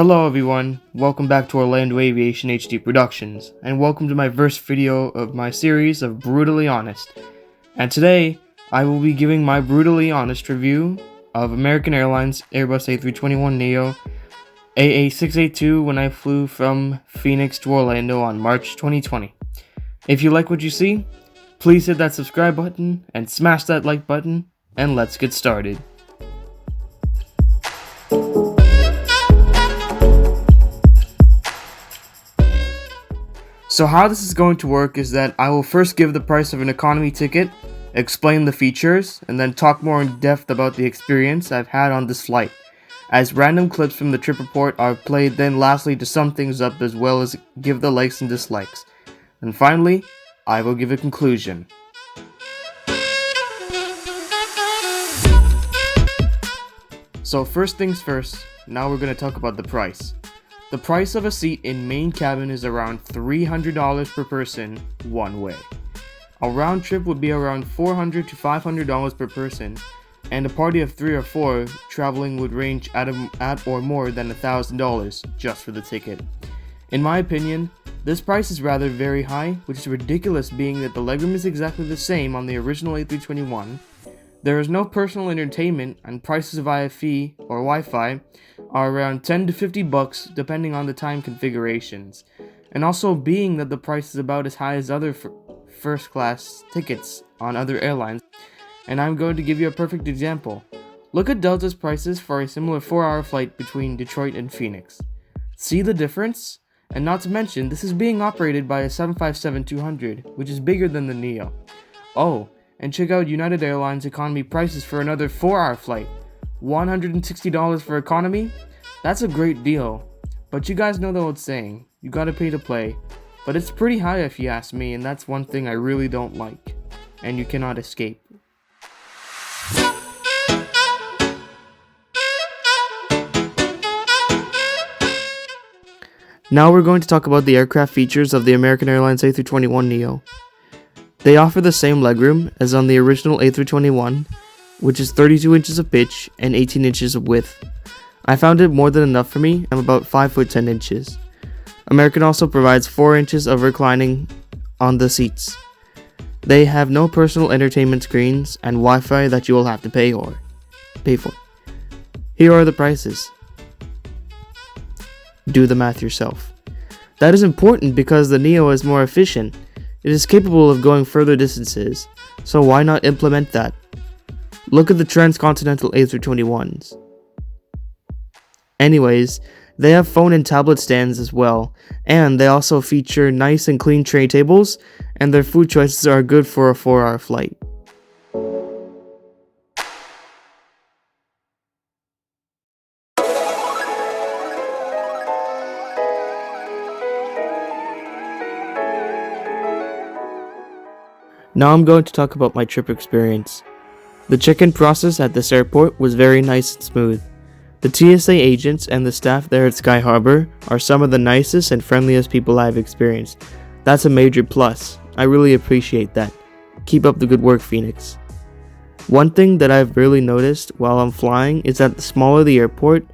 Hello everyone, welcome back to OrlandoAviation HD Productions, and welcome to my first video of my series of Brutally Honest. And today, I will be giving my brutally honest review of American Airlines Airbus A321neo AA682 when I flew from Phoenix to Orlando on March 2020. If you like what you see, please hit that subscribe button and smash that like button, and let's get started. So how this is going to work is that I will first give the price of an economy ticket, explain the features, and then talk more in depth about the experience I've had on this flight, as random clips from the trip report are played, then lastly to sum things up as well as give the likes and dislikes. And finally, I will give a conclusion. So first things first, now we're going to talk about the price. The price of a seat in main cabin is around $300 per person one way. A round trip would be around $400 to $500 per person, and a party of 3 or 4 traveling would range at or more than $1,000 just for the ticket. In my opinion, this price is rather very high, which is ridiculous being that the legroom is exactly the same on the original A321. There is no personal entertainment, and prices via fee or Wi-Fi are around $10 to $50 depending on the time configurations. And also being that the price is about as high as other first class tickets on other airlines. And I'm going to give you a perfect example. Look at Delta's prices for a similar 4-hour flight between Detroit and Phoenix. See the difference? And not to mention, this is being operated by a 757-200, which is bigger than the Neo. Oh, and check out United Airlines economy prices for another 4-hour flight. $160 for economy? That's a great deal. But you guys know the old saying, you gotta pay to play. But it's pretty high if you ask me, and that's one thing I really don't like. And you cannot escape. Now we're going to talk about the aircraft features of the American Airlines A321neo. They offer the same legroom as on the original A321, which is 32 inches of pitch and 18 inches of width. I found it more than enough for me. I'm about 5 foot 10 inches. American also provides 4 inches of reclining on the seats. They have no personal entertainment screens and Wi-Fi that you will have to pay for. Here are the prices. Do the math yourself. That is important because the Neo is more efficient. It is capable of going further distances, so why not implement that? Look at the transcontinental A321s. Anyways, they have phone and tablet stands as well, and they also feature nice and clean tray tables, and their food choices are good for a 4-hour flight. Now I'm going to talk about my trip experience. The check-in process at this airport was very nice and smooth. The TSA agents and the staff there at Sky Harbor are some of the nicest and friendliest people I've experienced. That's a major plus. I really appreciate that. Keep up the good work, Phoenix. One thing that I've really noticed while I'm flying is that the smaller the airport,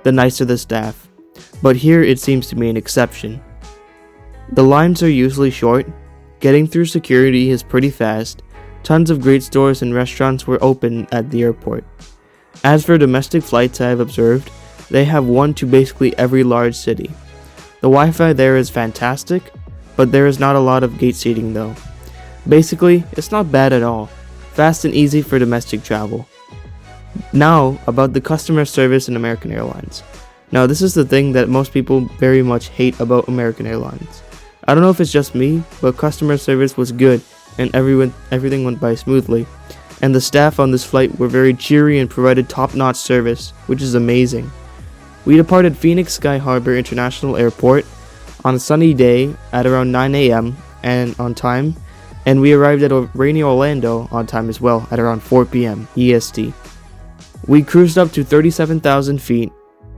the nicer the staff. But here it seems to be an exception. The lines are usually short. Getting through security is pretty fast. Tons of great stores and restaurants were open at the airport. As for domestic flights I have observed, they have one to basically every large city. The Wi-Fi there is fantastic, but there is not a lot of gate seating though. Basically, it's not bad at all. Fast and easy for domestic travel. Now, about the customer service in American Airlines. Now this is the thing that most people very much hate about American Airlines. I don't know if it's just me, but customer service was good and everything went by smoothly. And the staff on this flight were very cheery and provided top-notch service, which is amazing. We departed Phoenix Sky Harbor International Airport on a sunny day at around 9 a.m. and on time, and we arrived at rainy Orlando on time as well at around 4 p.m. EST. We cruised up to 37,000 feet,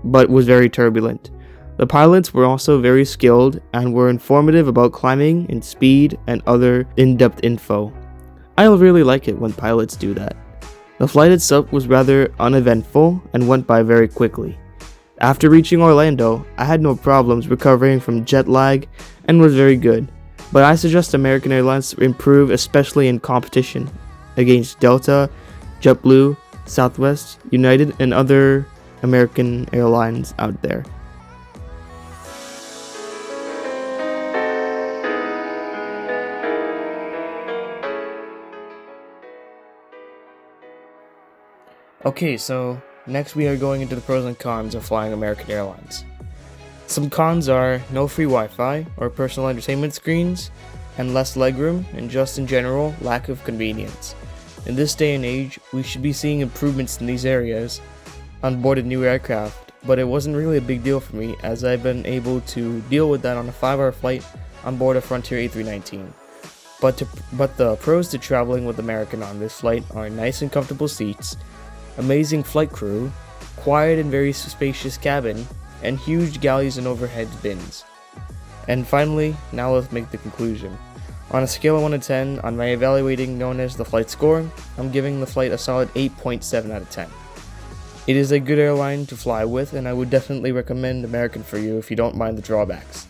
but was very turbulent. The pilots were also very skilled and were informative about climbing and speed and other in-depth info. I really like it when pilots do that. The flight itself was rather uneventful and went by very quickly. After reaching Orlando, I had no problems recovering from jet lag and was very good, but I suggest American Airlines improve, especially in competition against Delta, JetBlue, Southwest, United, and other American airlines out there. Okay, so next we are going into the pros and cons of flying American Airlines. Some cons are no free Wi-Fi or personal entertainment screens, and less legroom, and just in general, lack of convenience. In this day and age, we should be seeing improvements in these areas on board a new aircraft, but it wasn't really a big deal for me as I've been able to deal with that on a 5-hour flight on board a Frontier A319. But the pros to traveling with American on this flight are nice and comfortable seats, amazing flight crew, quiet and very spacious cabin, and huge galleys and overhead bins. And finally, now let's make the conclusion. On a scale of 1 to 10, on my evaluating known as the flight score, I'm giving the flight a solid 8.7 out of 10. It is a good airline to fly with, and I would definitely recommend American for you if you don't mind the drawbacks.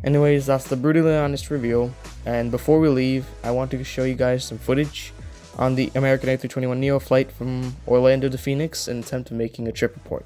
Anyways, that's the brutally honest review, and before we leave, I want to show you guys some footage on the American A321neo flight from Orlando to Phoenix in attempt of making a trip report.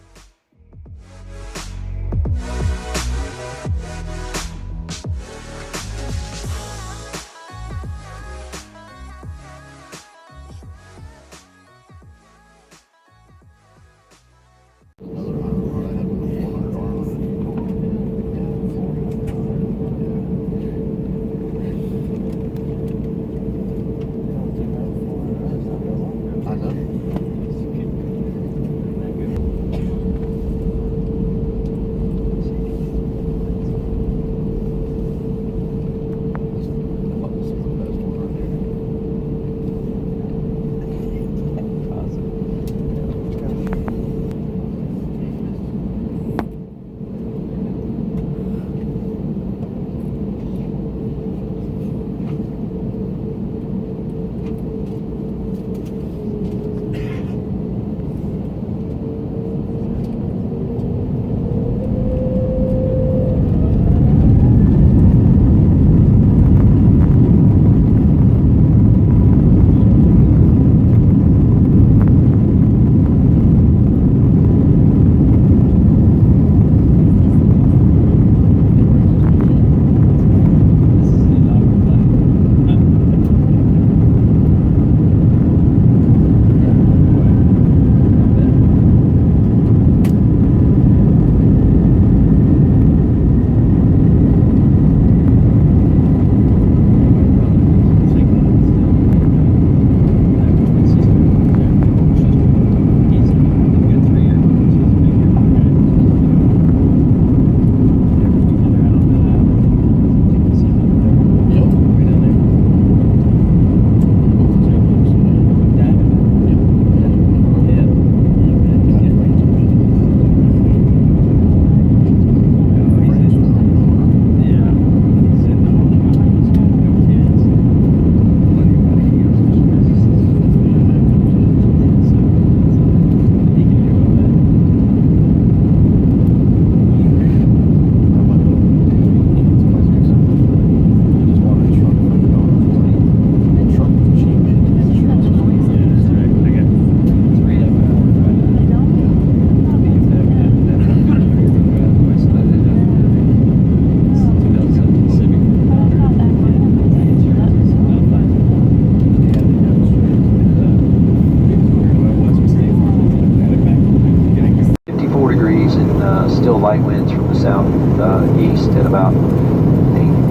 Still light winds from the southeast at about 8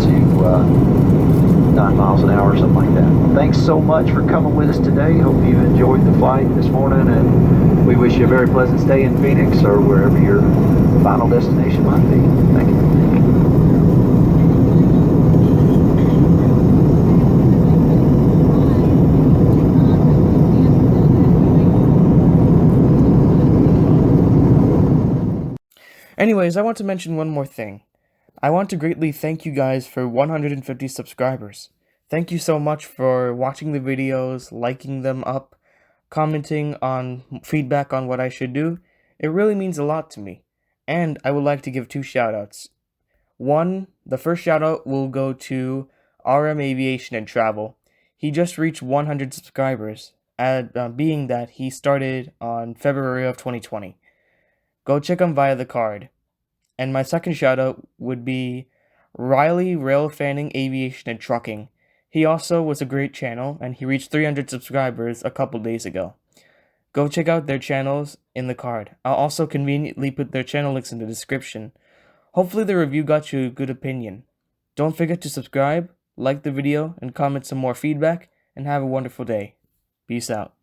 to 9 miles an hour, something like that. Thanks so much for coming with us today. Hope you enjoyed the flight this morning, and we wish you a very pleasant stay in Phoenix or wherever your final destination might be. Thank you. Anyways, I want to mention one more thing. I want to greatly thank you guys for 150 subscribers. Thank you so much for watching the videos, liking them up, commenting on feedback on what I should do. It really means a lot to me. And I would like to give 2 shoutouts. One, the first shoutout will go to Aviation and Travel. He just reached 100 subscribers, being that he started on February of 2020. Go check him via the card. And my second shoutout would be Riley Railfanning Aviation and Trucking. He also was a great channel, and he reached 300 subscribers a couple days ago. Go check out their channels in the card. I'll also conveniently put their channel links in the description. Hopefully the review got you a good opinion. Don't forget to subscribe, like the video, and comment some more feedback, and have a wonderful day. Peace out.